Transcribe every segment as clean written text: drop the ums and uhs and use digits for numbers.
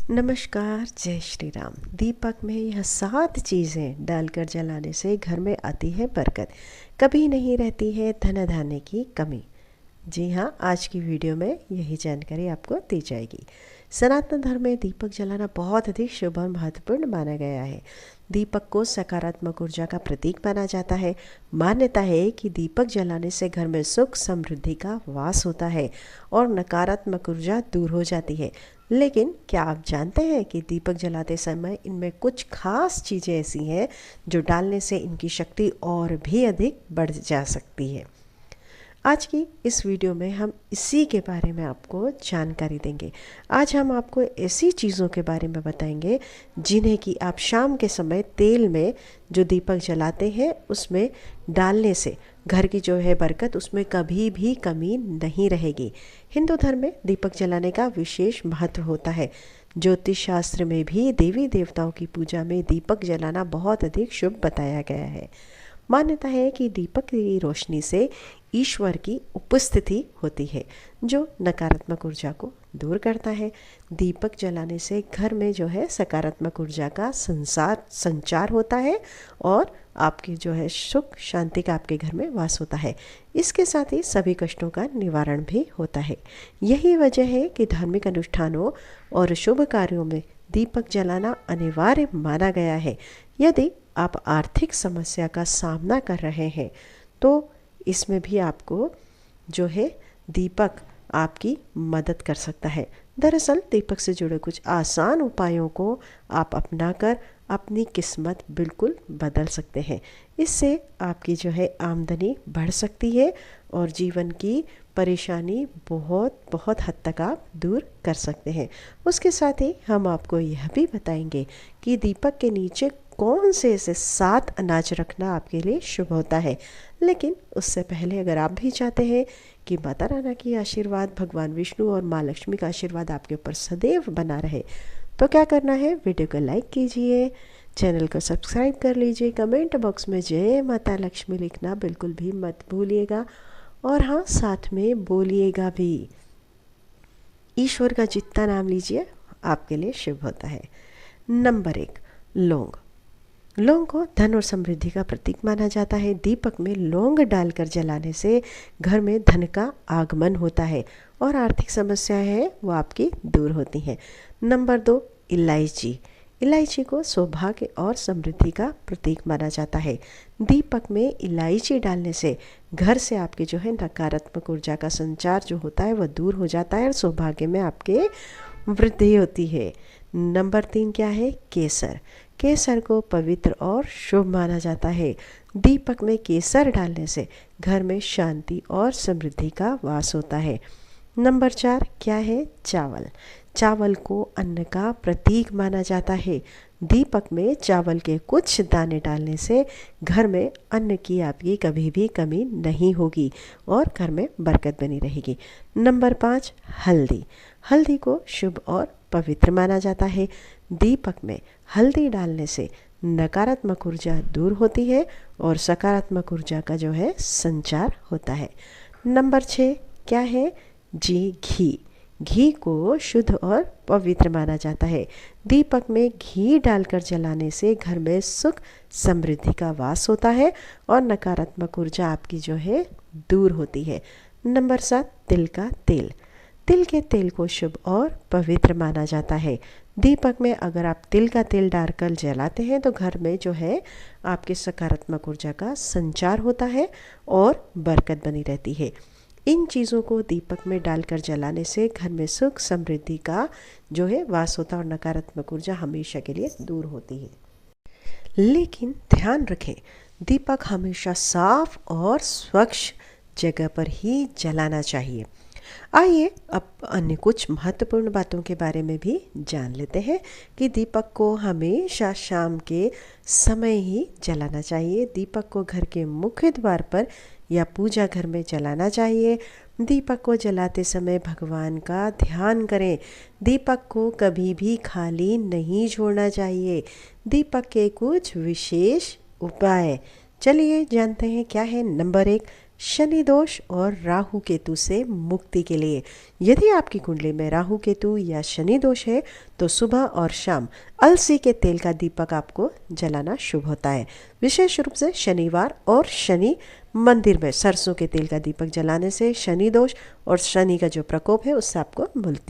नमस्कार, जय श्री राम। दीपक में यह 7 चीज़ें डालकर जलाने से घर में आती है बरकत, कभी नहीं रहती है धन धान्य की कमी। जी हाँ, आज की वीडियो में यही जानकारी आपको दी जाएगी। सनातन धर्म में दीपक जलाना बहुत अधिक शुभ और महत्वपूर्ण माना गया है। दीपक को सकारात्मक ऊर्जा का प्रतीक माना जाता है। मान्यता है कि दीपक जलाने से घर में सुख समृद्धि का वास होता है और नकारात्मक ऊर्जा दूर हो जाती है। लेकिन क्या आप जानते हैं कि दीपक जलाते समय इनमें कुछ खास चीज़ें ऐसी हैं जो डालने से इनकी शक्ति और भी अधिक बढ़ जा सकती है। आज की इस वीडियो में हम इसी के बारे में आपको जानकारी देंगे। आज हम आपको ऐसी चीज़ों के बारे में बताएंगे जिन्हें कि आप शाम के समय तेल में जो दीपक जलाते हैं उसमें डालने से घर की जो है बरकत उसमें कभी भी कमी नहीं रहेगी। हिंदू धर्म में दीपक जलाने का विशेष महत्व होता है। ज्योतिष शास्त्र में भी देवी देवताओं की पूजा में दीपक जलाना बहुत अधिक शुभ बताया गया है। मान्यता है कि दीपक की रोशनी से ईश्वर की उपस्थिति होती है जो नकारात्मक ऊर्जा को दूर करता है। दीपक जलाने से घर में जो है सकारात्मक ऊर्जा का संचार होता है और आपकी जो है सुख शांति का आपके घर में वास होता है। इसके साथ ही सभी कष्टों का निवारण भी होता है। यही वजह है कि धार्मिक अनुष्ठानों और शुभ कार्यों में दीपक जलाना अनिवार्य माना गया है। यदि आप आर्थिक समस्या का सामना कर रहे हैं तो इसमें भी आपको जो है दीपक आपकी मदद कर सकता है। दरअसल दीपक से जुड़े कुछ आसान उपायों को आप अपनाकर अपनी किस्मत बिल्कुल बदल सकते हैं। इससे आपकी जो है आमदनी बढ़ सकती है और जीवन की परेशानी बहुत बहुत हद तक आप दूर कर सकते हैं। उसके साथ ही हम आपको यह भी बताएंगे कि दीपक के नीचे कौन से ऐसे 7 अनाज रखना आपके लिए शुभ होता है। लेकिन उससे पहले अगर आप भी चाहते हैं कि माता राना की आशीर्वाद, भगवान विष्णु और माँ लक्ष्मी का आशीर्वाद आपके ऊपर सदैव बना रहे, तो क्या करना है, वीडियो को लाइक कीजिए, चैनल को सब्सक्राइब कर लीजिए, कमेंट बॉक्स में जय माता लक्ष्मी लिखना बिल्कुल भी मत भूलिएगा और हाँ, साथ में बोलिएगा भी। ईश्वर का जितना नाम लीजिए आपके लिए शुभ होता है। नंबर 1, लौंग। लौंग को धन और समृद्धि का प्रतीक माना जाता है। दीपक में लौंग डालकर जलाने से घर में धन का आगमन होता है और आर्थिक समस्याएं हैं वो आपकी दूर होती हैं। नंबर 2, इलायची। इलायची को सौभाग्य और समृद्धि का प्रतीक माना जाता है। दीपक में इलायची डालने से घर से आपके जो है नकारात्मक ऊर्जा का संचार जो होता है वह दूर हो जाता है और सौभाग्य में आपके वृद्धि होती है। नंबर 3 क्या है, केसर। केसर को पवित्र और शुभ माना जाता है। दीपक में केसर डालने से घर में शांति और समृद्धि का वास होता है। नंबर 4 क्या है, चावल। चावल को अन्न का प्रतीक माना जाता है। दीपक में चावल के कुछ दाने डालने से घर में अन्न की आपकी कभी भी कमी नहीं होगी और घर में बरकत बनी रहेगी। नंबर 5, हल्दी। हल्दी को शुभ और पवित्र माना जाता है। दीपक में हल्दी डालने से नकारात्मक ऊर्जा दूर होती है और सकारात्मक ऊर्जा का जो है संचार होता है। नंबर 6 क्या है जी, घी। घी को शुद्ध और पवित्र माना जाता है। दीपक में घी डालकर जलाने से घर में सुख समृद्धि का वास होता है और नकारात्मक ऊर्जा आपकी जो है दूर होती है। नंबर 7 तिल का तेल। तिल के तेल को शुभ और पवित्र माना जाता है। दीपक में अगर आप तिल का तेल डालकर जलाते हैं तो घर में जो है आपके सकारात्मक ऊर्जा का संचार होता है और बरकत बनी रहती है। इन चीज़ों को दीपक में डालकर जलाने से घर में सुख समृद्धि का जो है वास होता है और नकारात्मक ऊर्जा हमेशा के लिए दूर होती है। लेकिन ध्यान रखें, दीपक हमेशा साफ और स्वच्छ जगह पर ही जलाना चाहिए। आइए अब अन्य कुछ महत्वपूर्ण बातों के बारे में भी जान लेते हैं कि दीपक को हमेशा शाम के समय ही जलाना चाहिए। दीपक को घर के मुख्य द्वार पर या पूजा घर में जलाना चाहिए। दीपक को जलाते समय भगवान का ध्यान करें। दीपक को कभी भी खाली नहीं छोड़ना चाहिए। दीपक के कुछ विशेष उपाय चलिए जानते हैं क्या है। नंबर 1, शनि दोष और राहु केतु से मुक्ति के लिए। यदि आपकी कुंडली में राहु केतु या शनि दोष है तो सुबह और शाम अलसी के तेल का दीपक आपको जलाना शुभ होता है। विशेष रूप से शनिवार और शनि मंदिर में सरसों के तेल का दीपक जलाने से शनि दोष और शनि का जो प्रकोप है उससे आपको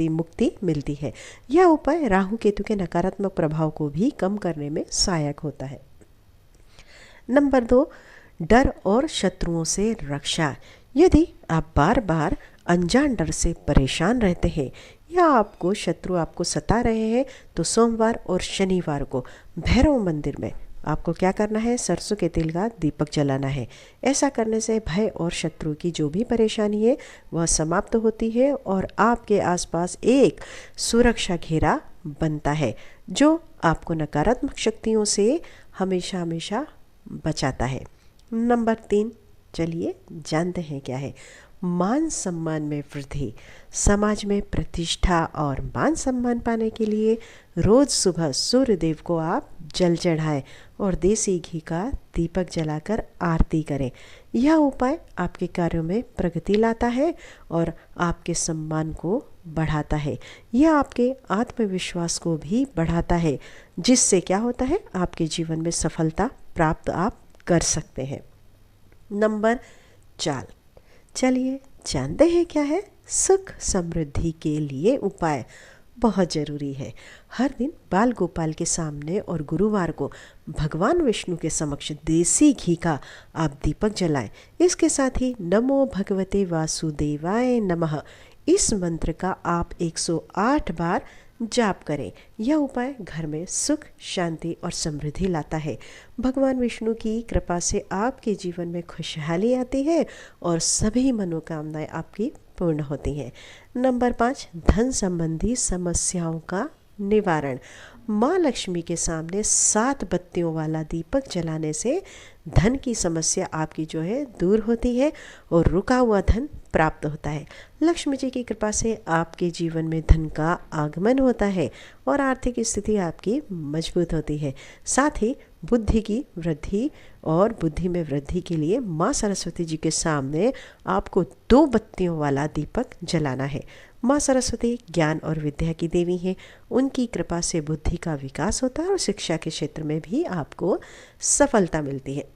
मुक्ति मिलती है। यह उपाय राहु केतु के नकारात्मक प्रभाव को भी कम करने में सहायक होता है। नंबर 2, डर और शत्रुओं से रक्षा। यदि आप बार बार अनजान डर से परेशान रहते हैं या आपको शत्रु आपको सता रहे हैं तो सोमवार और शनिवार को भैरव मंदिर में आपको क्या करना है, सरसों के तेल का दीपक जलाना है। ऐसा करने से भय और शत्रु की जो भी परेशानी है वह समाप्त होती है और आपके आसपास एक सुरक्षा घेरा बनता है जो आपको नकारात्मक शक्तियों से हमेशा हमेशा बचाता है। नंबर 3, चलिए जानते हैं क्या है। मान सम्मान में वृद्धि। समाज में प्रतिष्ठा और मान सम्मान पाने के लिए रोज सुबह सूर्य देव को आप जल चढ़ाएं और देसी घी का दीपक जलाकर आरती करें। यह उपाय आपके कार्यों में प्रगति लाता है और आपके सम्मान को बढ़ाता है। यह आपके आत्मविश्वास को भी बढ़ाता है जिससे क्या होता है, आपके जीवन में सफलता प्राप्त आप कर सकते हैं। नंबर 4, चलिए जानते हैं क्या है सुख समृद्धि के लिए उपाय। बहुत ज़रूरी है। हर दिन बाल गोपाल के सामने और गुरुवार को भगवान विष्णु के समक्ष देसी घी का आप दीपक जलाएं। इसके साथ ही नमो भगवते वासुदेवाय नमः इस मंत्र का आप 108 बार जाप करें। यह उपाय घर में सुख, शांति और समृद्धि लाता है। भगवान विष्णु की कृपा से आपके जीवन में खुशहाली आती है और सभी मनोकामनाएं आपकी पूर्ण होती हैं। नंबर 5, धन संबंधी समस्याओं का निवारण। माँ लक्ष्मी के सामने 7 बत्तियों वाला दीपक जलाने से धन की समस्या आपकी जो है दूर होती है और रुका हुआ धन प्राप्त होता है। लक्ष्मी जी की कृपा से आपके जीवन में धन का आगमन होता है और आर्थिक स्थिति आपकी मजबूत होती है। साथ ही बुद्धि की वृद्धि और बुद्धि में वृद्धि के लिए माँ सरस्वती जी के सामने आपको 2 बत्तियों वाला दीपक जलाना है। माँ सरस्वती ज्ञान और विद्या की देवी हैं। उनकी कृपा से बुद्धि का विकास होता है और शिक्षा के क्षेत्र में भी आपको सफलता मिलती है।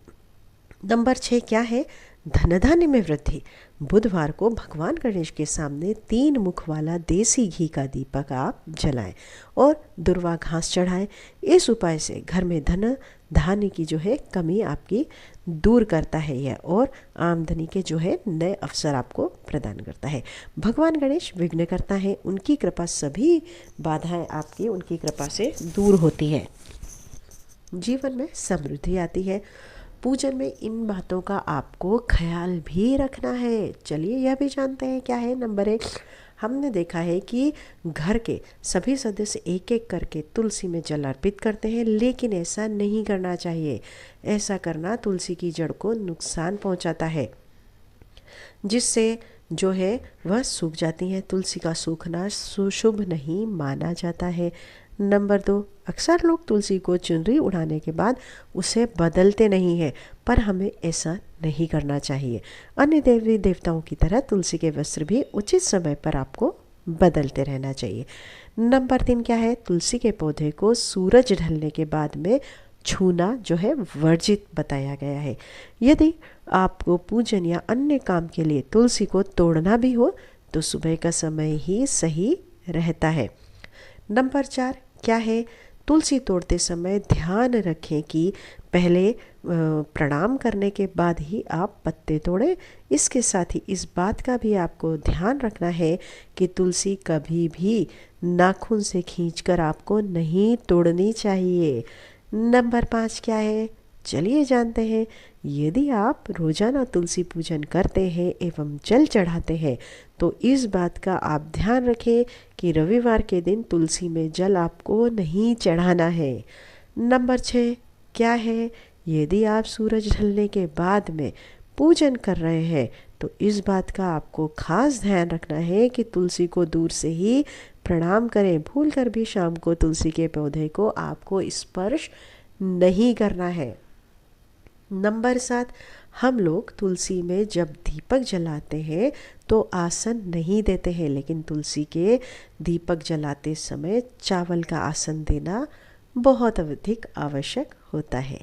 नंबर 6 क्या है, धन धान्य में वृद्धि। बुधवार को भगवान गणेश के सामने 3 मुख वाला देसी घी का दीपक आप जलाएं और दुर्वा घास चढ़ाएं। इस उपाय से घर में धन धान्य की जो है कमी आपकी दूर करता है यह और आमदनी के जो है नए अवसर आपको प्रदान करता है। भगवान गणेश विघ्न करता है, उनकी कृपा सभी बाधाएं आपकी उनकी कृपा से दूर होती है। जीवन में समृद्धि आती है। पूजन में इन बातों का आपको ख्याल भी रखना है। चलिए यह भी जानते हैं क्या है। नंबर 1, हमने देखा है कि घर के सभी सदस्य एक एक करके तुलसी में जल अर्पित करते हैं, लेकिन ऐसा नहीं करना चाहिए। ऐसा करना तुलसी की जड़ को नुकसान पहुंचाता है जिससे जो है वह सूख जाती है। तुलसी का सूखना शुभ नहीं माना जाता है। नंबर 2, अक्सर लोग तुलसी को चुनरी उड़ाने के बाद उसे बदलते नहीं हैं, पर हमें ऐसा नहीं करना चाहिए। अन्य देवी देवताओं की तरह तुलसी के वस्त्र भी उचित समय पर आपको बदलते रहना चाहिए। नंबर 3 क्या है, तुलसी के पौधे को सूरज ढलने के बाद में छूना जो है वर्जित बताया गया है। यदि आपको पूजन या अन्य काम के लिए तुलसी को तोड़ना भी हो तो सुबह का समय ही सही रहता है। नंबर 4 क्या है, तुलसी तोड़ते समय ध्यान रखें कि पहले प्रणाम करने के बाद ही आप पत्ते तोड़ें। इसके साथ ही इस बात का भी आपको ध्यान रखना है कि तुलसी कभी भी नाखून से खींचकर आपको नहीं तोड़नी चाहिए। नंबर 5 क्या है, चलिए जानते हैं। यदि आप रोजाना तुलसी पूजन करते हैं एवं जल चढ़ाते हैं तो इस बात का आप ध्यान रखें कि रविवार के दिन तुलसी में जल आपको नहीं चढ़ाना है। नंबर 6 क्या है, यदि आप सूरज ढलने के बाद में पूजन कर रहे हैं तो इस बात का आपको खास ध्यान रखना है कि तुलसी को दूर से ही प्रणाम करें। भूलकर भी शाम को तुलसी के पौधे को आपको स्पर्श नहीं करना है। नंबर 7, हम लोग तुलसी में जब दीपक जलाते हैं तो आसन नहीं देते हैं, लेकिन तुलसी के दीपक जलाते समय चावल का आसन देना बहुत अधिक आवश्यक होता है।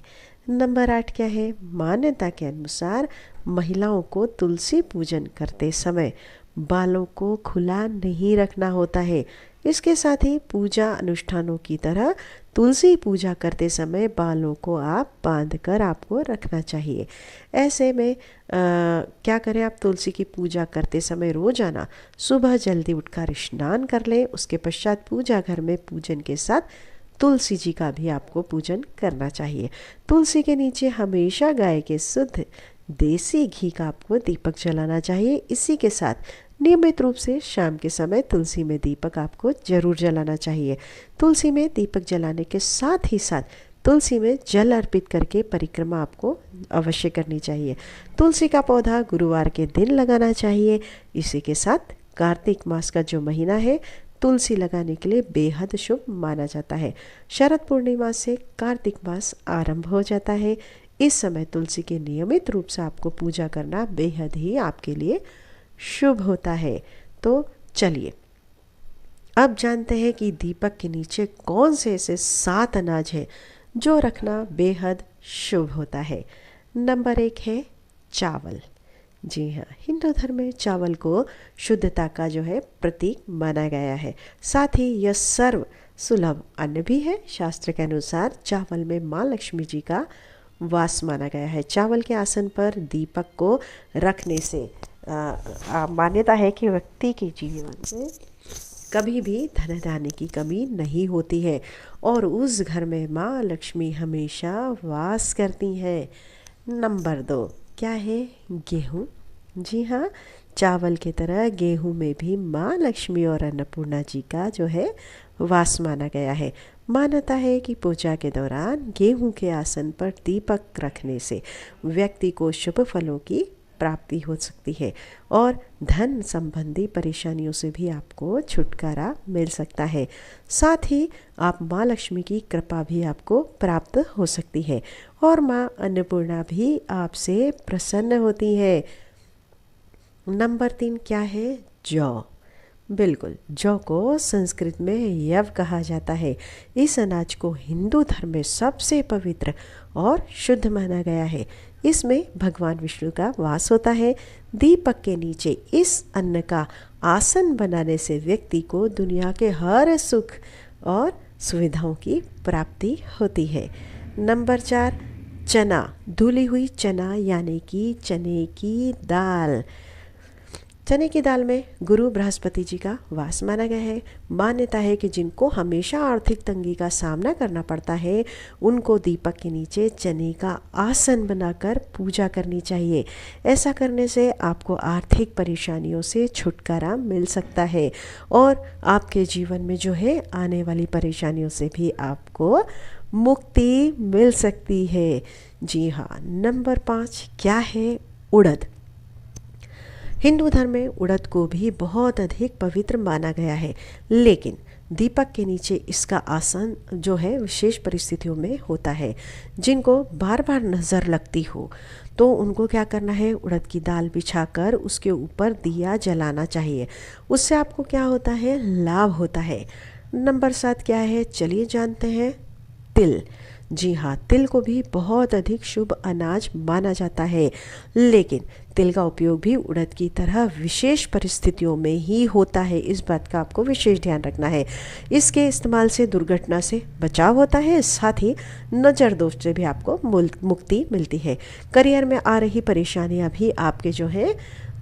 नंबर 8 क्या है? मान्यता के अनुसार महिलाओं को तुलसी पूजन करते समय बालों को खुला नहीं रखना होता है। इसके साथ ही पूजा अनुष्ठानों की तरह तुलसी पूजा करते समय बालों को आप बांध कर आपको रखना चाहिए। ऐसे में क्या करें, आप तुलसी की पूजा करते समय रोजाना सुबह जल्दी उठकर स्नान कर लें। उसके पश्चात पूजा घर में पूजन के साथ तुलसी जी का भी आपको पूजन करना चाहिए। तुलसी के नीचे हमेशा गाय के शुद्ध देसी घी का आपको दीपक जलाना चाहिए। इसी के साथ नियमित रूप से शाम के समय तुलसी में दीपक आपको जरूर जलाना चाहिए। तुलसी में दीपक जलाने के साथ ही साथ तुलसी में जल अर्पित करके परिक्रमा आपको अवश्य करनी चाहिए। तुलसी का पौधा गुरुवार के दिन लगाना चाहिए। इसी के साथ कार्तिक मास का जो महीना है तुलसी लगाने के लिए बेहद शुभ माना जाता है। शरद पूर्णिमा से कार्तिक मास आरंभ हो जाता है। इस समय तुलसी के नियमित रूप से आपको पूजा करना बेहद ही आपके लिए शुभ होता है। तो चलिए अब जानते हैं कि दीपक के नीचे कौन से ऐसे 7 अनाज है जो रखना बेहद शुभ होता है। नंबर 1 है चावल। जी हाँ, हिंदू धर्म में चावल को शुद्धता का जो है प्रतीक माना गया है। साथ ही यह सर्व सुलभ अन्न भी है। शास्त्र के अनुसार चावल में माँ लक्ष्मी जी का वास माना गया है। चावल के आसन पर दीपक को रखने से मान्यता है कि व्यक्ति के जीवन में कभी भी धन धान्य की कमी नहीं होती है और उस घर में माँ लक्ष्मी हमेशा वास करती हैं। नंबर 2 क्या है? गेहूँ। जी हाँ, चावल की तरह गेहूँ में भी माँ लक्ष्मी और अन्नपूर्णा जी का जो है वास माना गया है। मान्यता है कि पूजा के दौरान गेहूं के आसन पर दीपक रखने से व्यक्ति को शुभ फलों की प्राप्ति हो सकती है और धन संबंधी परेशानियों से भी आपको छुटकारा मिल सकता है। साथ ही आप माँ लक्ष्मी की कृपा भी आपको प्राप्त हो सकती है और माँ अन्नपूर्णा भी आपसे प्रसन्न होती है। नंबर 3 क्या है? जौ। बिल्कुल, जौ को संस्कृत में यव कहा जाता है। इस अनाज को हिंदू धर्म में सबसे पवित्र और शुद्ध माना गया है। इसमें भगवान विष्णु का वास होता है। दीपक के नीचे इस अन्न का आसन बनाने से व्यक्ति को दुनिया के हर सुख और सुविधाओं की प्राप्ति होती है। नंबर 4 चना। धुली हुई चना यानी कि चने की दाल। चने की दाल में गुरु बृहस्पति जी का वास माना गया है। मान्यता है कि जिनको हमेशा आर्थिक तंगी का सामना करना पड़ता है उनको दीपक के नीचे चने का आसन बनाकर पूजा करनी चाहिए। ऐसा करने से आपको आर्थिक परेशानियों से छुटकारा मिल सकता है और आपके जीवन में जो है आने वाली परेशानियों से भी आपको मुक्ति मिल सकती है। जी हाँ, नंबर 5 क्या है? उड़द। हिंदू धर्म में उड़द को भी बहुत अधिक पवित्र माना गया है, लेकिन दीपक के नीचे इसका आसन जो है विशेष परिस्थितियों में होता है। जिनको बार बार नज़र लगती हो तो उनको क्या करना है? उड़द की दाल बिछाकर उसके ऊपर दिया जलाना चाहिए। उससे आपको क्या होता है? लाभ होता है। नंबर 7 क्या है? चलिए जानते हैं। तिल। जी हाँ, तिल को भी बहुत अधिक शुभ अनाज माना जाता है, लेकिन तिल का उपयोग भी उड़द की तरह विशेष परिस्थितियों में ही होता है। इस बात का आपको विशेष ध्यान रखना है। इसके इस्तेमाल से दुर्घटना से बचाव होता है, साथ ही नज़र दोष से भी आपको मुक्ति मिलती है। करियर में आ रही परेशानियां भी आपके जो है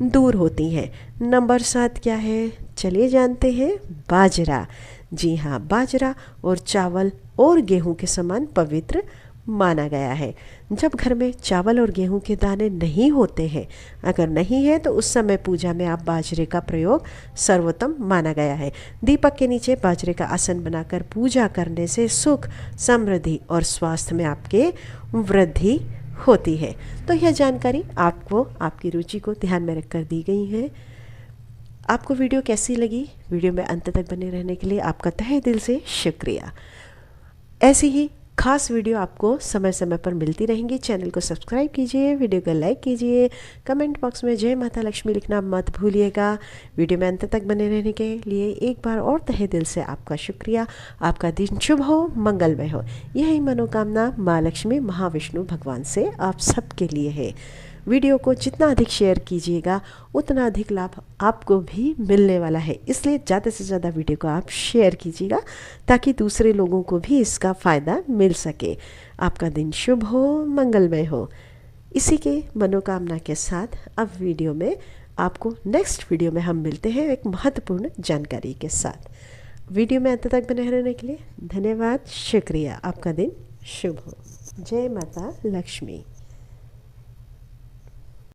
दूर होती हैं। नंबर 7 क्या है? चलिए जानते हैं। बाजरा। जी हाँ, बाजरा और चावल और गेहूं के समान पवित्र माना गया है। जब घर में चावल और गेहूं के दाने नहीं होते हैं, अगर नहीं है तो उस समय पूजा में आप बाजरे का प्रयोग सर्वोत्तम माना गया है। दीपक के नीचे बाजरे का आसन बनाकर पूजा करने से सुख, समृद्धि और स्वास्थ्य में आपके वृद्धि होती है। तो यह जानकारी आपको आपकी रुचि को ध्यान में रखकर दी गई है। आपको वीडियो कैसी लगी? वीडियो में अंत तक बने रहने के लिए आपका तहे दिल से शुक्रिया। ऐसी ही खास वीडियो आपको समय समय पर मिलती रहेंगी। चैनल को सब्सक्राइब कीजिए, वीडियो को लाइक कीजिए, कमेंट बॉक्स में जय माता लक्ष्मी लिखना मत भूलिएगा। वीडियो में अंत तक बने रहने के लिए एक बार और तहे दिल से आपका शुक्रिया। आपका दिन शुभ हो, मंगलमय हो, यही मनोकामना माँ लक्ष्मी महाविष्णु भगवान से आप सबके लिए है। वीडियो को जितना अधिक शेयर कीजिएगा उतना अधिक लाभ आपको भी मिलने वाला है, इसलिए ज़्यादा से ज़्यादा वीडियो को आप शेयर कीजिएगा ताकि दूसरे लोगों को भी इसका फ़ायदा मिल सके। आपका दिन शुभ हो, मंगलमय हो, इसी के मनोकामना के साथ अब वीडियो में आपको नेक्स्ट वीडियो में हम मिलते हैं एक महत्वपूर्ण जानकारी के साथ। वीडियो में अंत तक बने रहने के लिए धन्यवाद, शुक्रिया। आपका दिन शुभ हो। जय माता लक्ष्मी।